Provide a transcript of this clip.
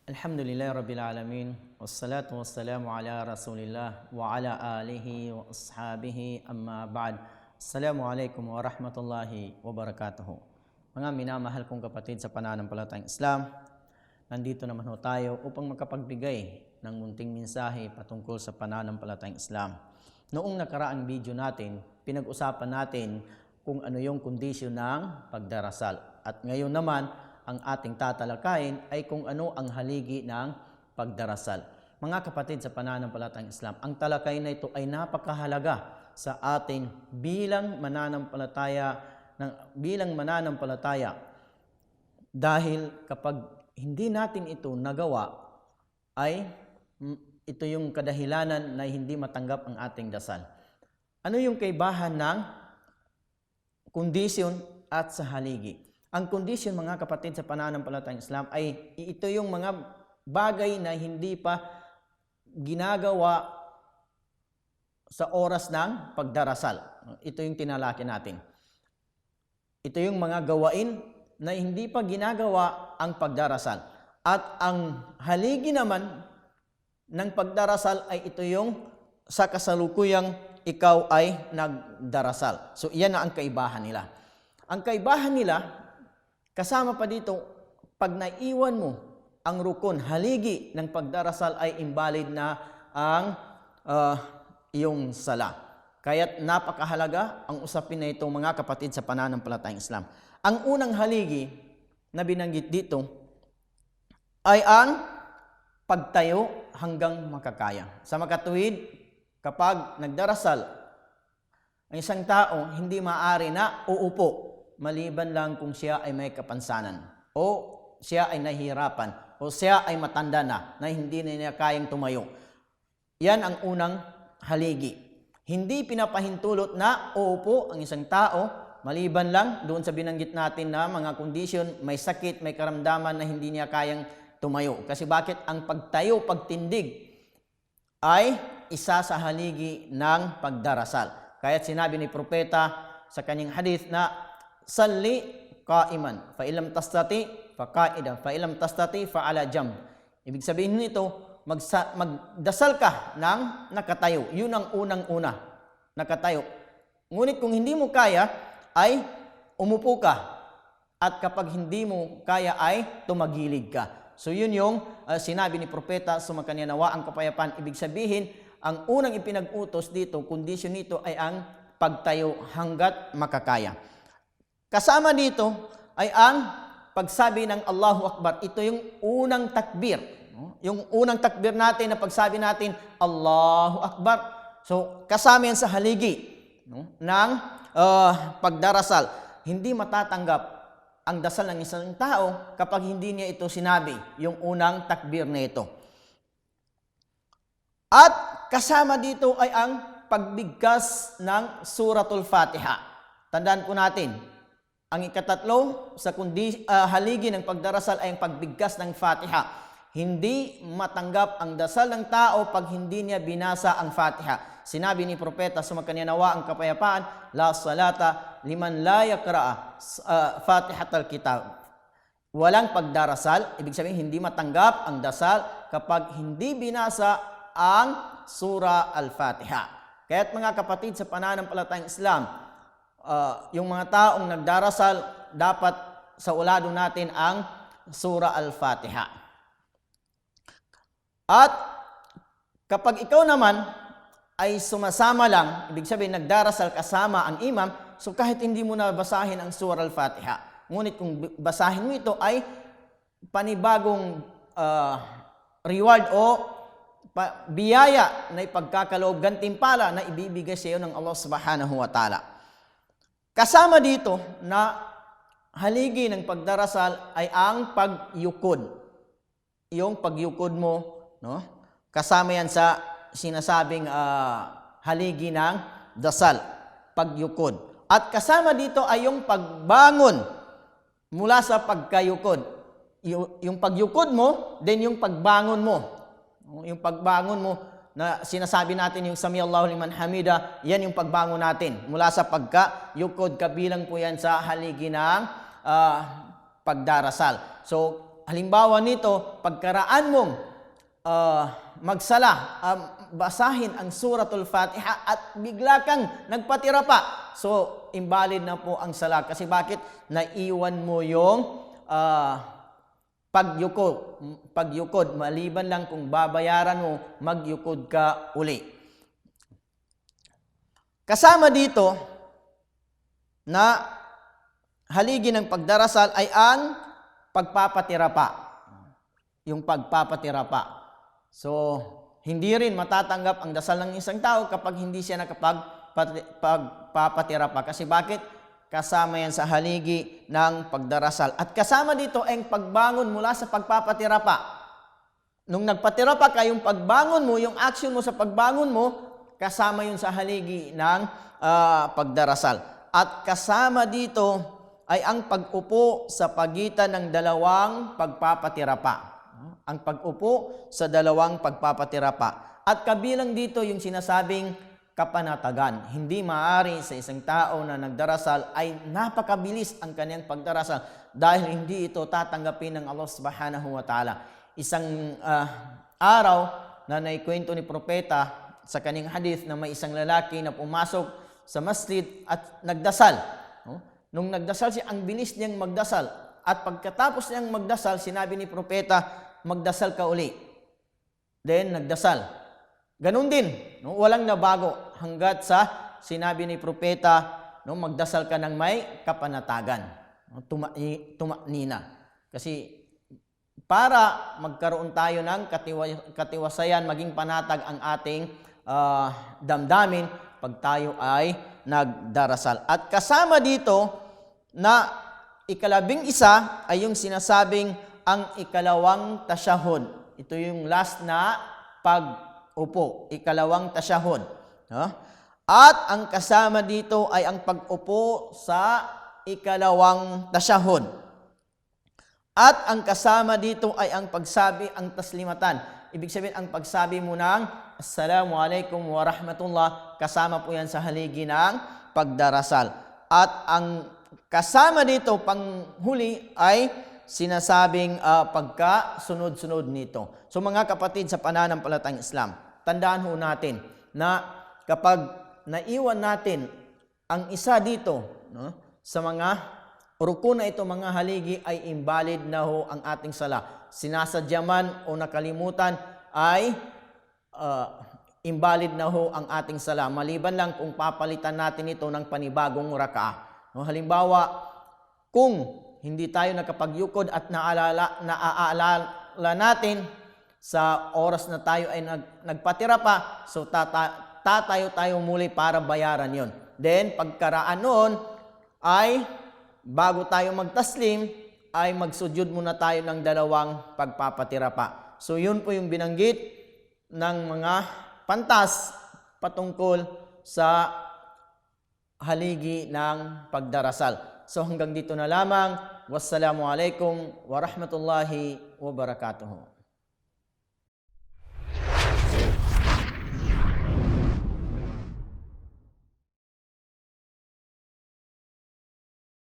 Alhamdulillah Rabbil Alamin. Wassalatu wassalamu ala Rasulillah wa ala alihi wa ashabihi amma ba'd. Assalamualaikum warahmatullahi wabarakatuh. Mga minamahal kong kapatid sa pananampalatayang Islam, nandito naman ho tayo upang makapagbigay ng munting mensahe patungkol sa pananampalatayang Islam. Noong nakaraang video natin, pinag-usapan natin kung ano yung kondisyon ng pagdarasal. At ngayon naman, ang ating tatalakayin ay kung ano ang haligi ng pagdarasal. Mga kapatid sa pananampalatayang Islam, ang talakay na ito ay napakahalaga sa ating bilang mananampalataya dahil kapag hindi natin ito nagawa ay ito yung kadahilanan na hindi matanggap ang ating dasal. Ano yung kaibahan ng kondisyon at sa haligi? Ang kondisyon, mga kapatid sa pananampalatayang Islam, ay ito yung mga bagay na hindi pa ginagawa sa oras ng pagdarasal. Ito yung tinalaki natin. Ito yung mga gawain na hindi pa ginagawa ang pagdarasal. At ang haligi naman ng pagdarasal ay ito yung sa kasalukuyang ikaw ay nagdarasal. So iyan na ang kaibahan nila. Ang kaibahan nila, kasama pa dito, pag naiwan mo ang rukun, haligi ng pagdarasal ay invalid na ang iyong sala. Kaya't napakahalaga ang usapin na ito, mga kapatid sa pananampalatayang Islam. Ang unang haligi na binanggit dito ay ang pagtayo hanggang makakaya. Sa makatuwid, kapag nagdarasal, ang isang tao hindi maaari na uupo maliban lang kung siya ay may kapansanan o siya ay nahihirapan o siya ay matanda na hindi na niya kayang tumayo. Yan ang unang haligi. Hindi pinapahintulot na uupo ang isang tao maliban lang doon sa binanggit natin na mga kondisyon, may sakit, may karamdaman na hindi niya kayang tumayo. Kasi bakit? Ang pagtayo, pagtindig ay isa sa haligi ng pagdarasal. Kaya't sinabi ni propeta sa kanyang hadith na salli qaiman, fa ilam tastati fa qa'idan, fa ilam tastati fa ala jamb. Ibig sabihin nito, magdasal ka ng nakatayo. Yun ang unang-una, nakatayo. Ngunit kung hindi mo kaya, ay umupo ka. At kapag hindi mo kaya, ay tumagilid ka. So yun yung sinabi ni propeta, sumakanya nawa ang kapayapaan. Ibig sabihin, ang unang ipinag-utos dito, kondisyon nito ay ang pagtayo hanggat makakaya. Kasama dito ay ang pagsabi ng Allahu Akbar. Ito yung unang takbir. Yung unang takbir natin na pagsabi natin, Allahu Akbar. So, kasama yan sa haligi ng pagdarasal. Hindi matatanggap ang dasal ng isang tao kapag hindi niya ito sinabi, yung unang takbir na ito. At kasama dito ay ang pagbigkas ng Suratul Fatiha. Tandaan po natin, ang ikatatlo sa haligi ng pagdarasal ay ang pagbigkas ng Fatiha. Hindi matanggap ang dasal ng tao pag hindi niya binasa ang Fatiha. Sinabi ni propeta, sumakanya nawa ang kapayapaan, la salata liman la yaqra'a Fatihatul Kitab. Walang pagdarasal, ibig sabihin hindi matanggap ang dasal kapag hindi binasa ang Surah Al-Fatiha. Kaya't mga kapatid sa pananampalatayang Islam, yung mga taong nagdarasal, dapat sa ulado natin ang Surah Al-Fatiha. At kapag ikaw naman ay sumasama lang, ibig sabihin nagdarasal kasama ang imam, so kahit hindi mo na basahin ang Surah Al-Fatiha, ngunit kung basahin mo ito ay panibagong reward o biyaya na ipagkakaloob, gantimpala na ibibigay sa iyo ng Allah Subhanahu wa Ta'ala. Kasama dito na haligi ng pagdarasal ay ang pagyukod. Yung pagyukod mo, no? Kasama yan sa sinasabing haligi ng dasal, pagyukod. At kasama dito ay yung pagbangon mula sa pagkayukod. Yung pagyukod mo, then yung pagbangon mo. Yung pagbangon mo, na sinasabi natin yung Sami Allahu liman hamida, yan yung pagbangon natin. Mula sa pagkayukod, kabilang po yan sa haligi ng pagdarasal. So, halimbawa nito, pagkaraan mong magsala, basahin ang suratul Fatiha at bigla kang nagpatira pa. So, invalid na po ang sala. Kasi bakit? Naiwan mo yung pagyukod. Maliban lang kung babayaran mo, magyukod ka uli. Kasama dito na haligi ng pagdarasal ay ang pagpapatira pa. Yung pagpapatira pa. So, hindi rin matatanggap ang dasal ng isang tao kapag hindi siya nakapagpapatira pa. Kasi bakit? Kasama yan sa haligi ng pagdarasal. At kasama dito ang pagbangon mula sa pagpapatira pa. Nung nagpatira pa ka, yung pagbangon mo, yung action mo sa pagbangon mo, kasama yun sa haligi ng pagdarasal. At kasama dito ay ang pag-upo sa pagitan ng dalawang pagpapatira pa. Ang pag-upo sa dalawang pagpapatira pa. At kabilang dito yung sinasabing kapanatagan. Hindi maaari sa isang tao na nagdarasal ay napakabilis ang kanyang pagdarasal dahil hindi ito tatanggapin ng Allah Subhanahu wa Ta'ala. Isang araw na naikwento ni Propeta sa kanyang hadith na may isang lalaki na pumasok sa masjid at nagdasal. Nung nagdasal siya, ang bilis niyang magdasal. At pagkatapos niyang magdasal, sinabi ni Propeta, magdasal ka uli. Then, nagdasal. Ganun din. Walang nabago hanggat sa sinabi ni Propeta, magdasal ka ng may kapanatagan. Tumaknina. Kasi para magkaroon tayo ng katiwasayan, maging panatag ang ating damdamin pag tayo ay nagdarasal. At kasama dito na ikalabing isa ay yung sinasabing ang ikalawang tasyahud. Ito yung last na pag-upo. Ikalawang tasyahud. At ang kasama dito ay ang pag-upo sa ikalawang tasyahud. At ang kasama dito ay ang pagsabi, ang taslimatan. Ibig sabihin, ang pagsabi mo ng Assalamualaikum warahmatullah, kasama po yan sa haligi ng pagdarasal. At ang kasama dito, panghuli, ay sinasabing pagka-sunod-sunod nito. So mga kapatid sa pananampalatayang Islam, tandaan ho natin na kapag naiwan natin ang isa dito sa mga ruko na ito, mga haligi, ay invalid na ho ang ating sala. Sinasadya man o nakalimutan ay invalid na ho ang ating sala. Maliban lang kung papalitan natin ito ng panibagong rakaah. Halimbawa, kung hindi tayo nakapagyukod at naaalala natin sa oras na tayo ay nagpatira pa, so tayo muli para bayaran yon. Then, pagkaraan noon ay bago tayo magtaslim, ay magsudyod muna tayo ng dalawang pagpapatira pa. So, yun po yung binanggit ng mga pantas patungkol sa haligi ng pagdarasal. So hanggang dito na lamang. Wassalamualaikum warahmatullahi wabarakatuh.